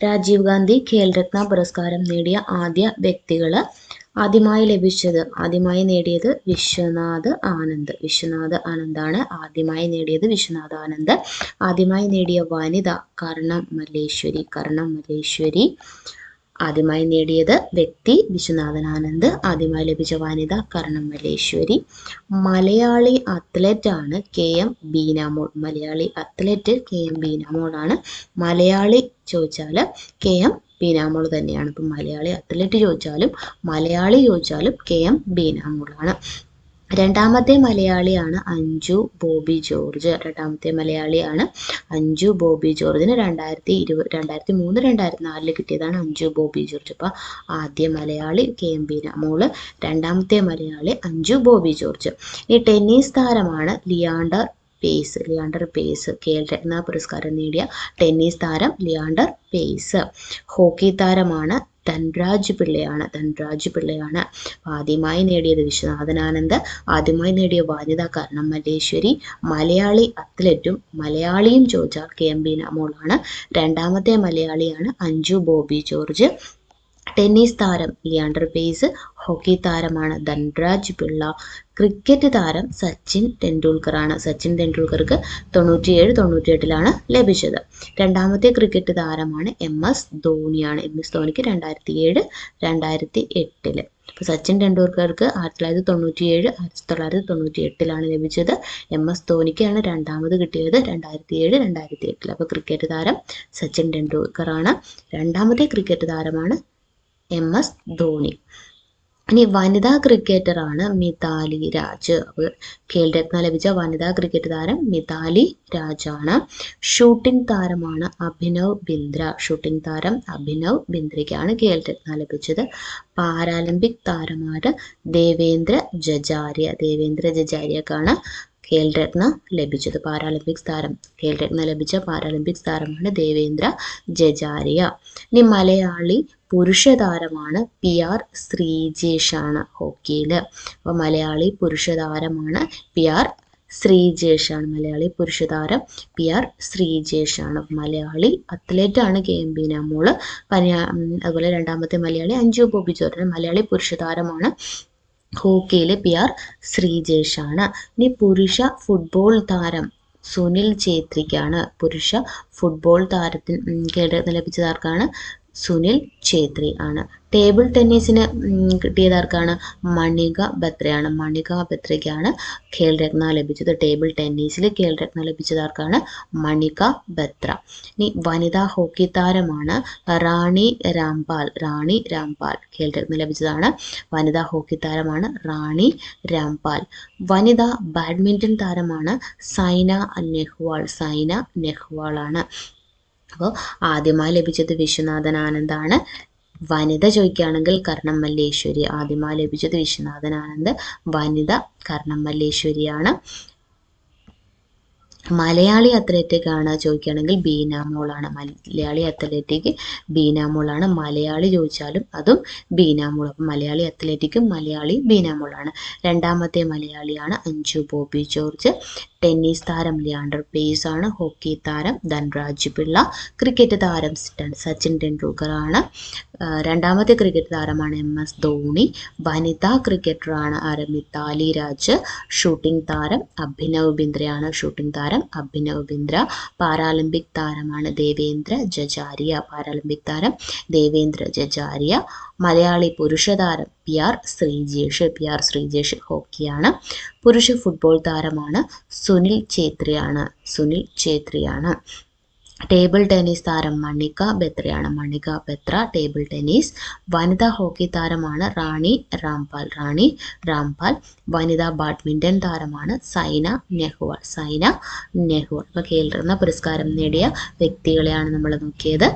രാജീവ് ഗാന്ധി ഖേൽരത്ന പുരസ്കാരം നേടിയ ആദ്യ വ്യക്തികൾ. ആദ്യമായി നേടിയത് വിശ്വനാഥ് ആനന്ദാണ് ആദ്യമായി നേടിയത്. വിശ്വനാഥ് ആനന്ദ്. ആദ്യമായി നേടിയ വനിത കർണം മല്ലേശ്വരി. ആദ്യമായി നേടിയത് വ്യക്തി വിശ്വനാഥൻ ആനന്ദ്. ആദ്യമായി ലഭിച്ച വനിത കർണം മല്ലേശ്വരി. മലയാളി അത്ലറ്റ് ആണ് KM ബീനാമോൾ. ആണ്. മലയാളി ചോദിച്ചാൽ KM ബീനാമോൾ തന്നെയാണ്. ഇപ്പം മലയാളി അത്ലറ്റ് ചോദിച്ചാലും മലയാളി ചോദിച്ചാലും KM ബീനാമോളാണ്. രണ്ടാമത്തെ മലയാളിയാണ് അഞ്ജു ബോബി ജോർജ്. ജോർജിന് 2003-2004 കിട്ടിയതാണ് അഞ്ജു ബോബി ജോർജ്. അപ്പോൾ ആദ്യ മലയാളി KM ബീനാമോൾ, രണ്ടാമത്തെ മലയാളി അഞ്ജു ബോബി ജോർജ്. ഈ ടെന്നീസ് താരമാണ് ലിയാണ്ടർ പേസ്. ഖേൽരത്ന പുരസ്കാരം നേടിയ ടെന്നീസ് താരം ലിയാണ്ടർ പേസ്. ഹോക്കി താരമാണ് ധൻരാജ് പിള്ളയാണ്. ആദ്യമായി നേടിയത് വിശ്വനാഥൻ ആനന്ദ്. ആദ്യമായി നേടിയ വനിത കർണം മല്ലേശ്വരി. മലയാളി അത്ലറ്റും മലയാളിയും ചോദിച്ചാൽ KM ബീനാമോളാണ്. രണ്ടാമത്തെ മലയാളിയാണ് അഞ്ജു ബോബി ജോർജ്. ടെന്നീസ് താരം ലിയാണ്ടർ പേസ്. ഹോക്കി താരമാണ് ധൻരാജ് പിള്ള. ക്രിക്കറ്റ് താരം സച്ചിൻ ടെണ്ടുൽക്കറാണ്. സച്ചിൻ ടെണ്ടുൽക്കർക്ക് 97-98 ലഭിച്ചത്. രണ്ടാമത്തെ ക്രിക്കറ്റ് താരമാണ് MS ധോണിയാണ്. MS ധോണിക്ക് 2007-2008. അപ്പോൾ സച്ചിൻ ടെണ്ടുൽക്കർക്ക് 1997-1998 ലഭിച്ചത്. MS ധോണിക്കാണ് രണ്ടാമത് കിട്ടിയത് 2007-2008. അപ്പോൾ ക്രിക്കറ്റ് താരം സച്ചിൻ ടെണ്ടുൽക്കറാണ്. രണ്ടാമത്തെ ക്രിക്കറ്റ് താരമാണ് MS ധോണി. ഇനി വനിതാ ക്രിക്കറ്ററാണ് മിതാലി രാജ്. ഖേൽരത്ന ലഭിച്ച വനിതാ ക്രിക്കറ്റ് താരം മിതാലി രാജാണ്. ഷൂട്ടിംഗ് താരമാണ് അഭിനവ് ബിന്ദ്രയ്ക്കാണ് ഖേൽരത്ന ലഭിച്ചത്. പാരാലിമ്പിക് താരമാണ് ദേവേന്ദ്ര ജജാരിയക്കാണ് ഖേൽരത്ന ലഭിച്ചത്. ഖേൽരത്ന ലഭിച്ച പാരാലിമ്പിക്സ് താരമാണ് ദേവേന്ദ്ര ജജാരിയ. ഇനി മലയാളി പുരുഷ താരമാണ് PR ശ്രീജേഷാണ് ഹോക്കിയിൽ. അപ്പോൾ മലയാളി പുരുഷ താരമാണ് PR ശ്രീജേഷാണ്. മലയാളി അത്ലറ്റ് ആണ് KM ബീനാമോൾ. അതുപോലെ രണ്ടാമത്തെ മലയാളി അഞ്ജു ബോബി ജോർജ്. മലയാളി പുരുഷ താരമാണ് ഹോക്കിയിലെ PR ശ്രീജേഷാണ്. ഇനി പുരുഷ ഫുട്ബോൾ താരം സുനിൽ ഛേത്രിക്കാണ്. പുരുഷ ഫുട്ബോൾ താരത്തിന് ഖേൽരത്ന ലഭിച്ചതാർക്കാണ്? സുനിൽ ഛേത്രി ആണ്. ടേബിൾ ടെന്നീസിന് കിട്ടിയതാർക്കാണ്? മണിക ബത്രയ്ക്കാണ് ഖേൽരത്ന ലഭിച്ചത്. ടേബിൾ ടെന്നീസിൽ ഖേൽരത്ന ലഭിച്ചതാർക്കാണ്? മണിക ബത്ര. ഇനി വനിതാ ഹോക്കി താരമാണ് റാണി രാംപാൽ. ഖേൽരത്ന ലഭിച്ചതാണ്. വനിതാ ഹോക്കി താരമാണ് റാണി രാംപാൽ. വനിതാ ബാഡ്മിൻ്റൺ താരമാണ് സൈന നെഹ്വാൾ ആണ്. അപ്പോൾ ആദ്യമായി ലഭിച്ചത് വിശ്വനാഥൻ ആനന്ദാണ്. വനിത ചോദിക്കുകയാണെങ്കിൽ കർണം മല്ലേശ്വരി. ആദ്യമായി ലഭിച്ചത് വിശ്വനാഥൻ ആനന്ദ്. വനിത കർണം മല്ലേശ്വരിയാണ്. മലയാളി അത്ലറ്റിക് ആണ് ചോദിക്കുകയാണെങ്കിൽ ബീനാമോളാണ്. മലയാളി ചോദിച്ചാലും അതും ബീനാമോൾ. അപ്പം മലയാളി അത്ലറ്റിക്കും മലയാളി ബീനാമോളാണ്. രണ്ടാമത്തെ മലയാളിയാണ് അഞ്ജു ബോബി ജോർജ്. ടെന്നീസ് താരം ലിയാണ്ടർ പേസ് ആണ്. ഹോക്കി താരം ധൻരാജ് പിള്ള. ക്രിക്കറ്റ് താരം സച്ചിൻ ടെണ്ടുൽക്കർ ആണ്. രണ്ടാമത്തെ ക്രിക്കറ്റ് താരമാണ് MS ധോണി. വനിതാ ക്രിക്കറ്ററാണ് മിതാലി രാജ്. ഷൂട്ടിംഗ് താരം അഭിനവ് ബിന്ദ്ര. പാരാലിമ്പിക് താരമാണ് ദേവേന്ദ്ര ജജാരിയ. മലയാളി പുരുഷ താരം PR ശ്രീജേഷ് ഹോക്കിയാണ്. പുരുഷ ഫുട്ബോൾ താരമാണ് സുനിൽ ഛേത്രിയാണ്. ടേബിൾ ടെന്നീസ് താരം മണിക ബത്ര. Table tennis. വനിതാ ഹോക്കി താരമാണ് റാണി രാംപാൽ. വനിതാ ബാഡ്മിൻ്റൺ താരമാണ് സൈന നെഹ്വാൾ. അപ്പോൾ ഖേൽരത്ന പുരസ്കാരം നേടിയ വ്യക്തികളെയാണ് നമ്മൾ നോക്കിയത്.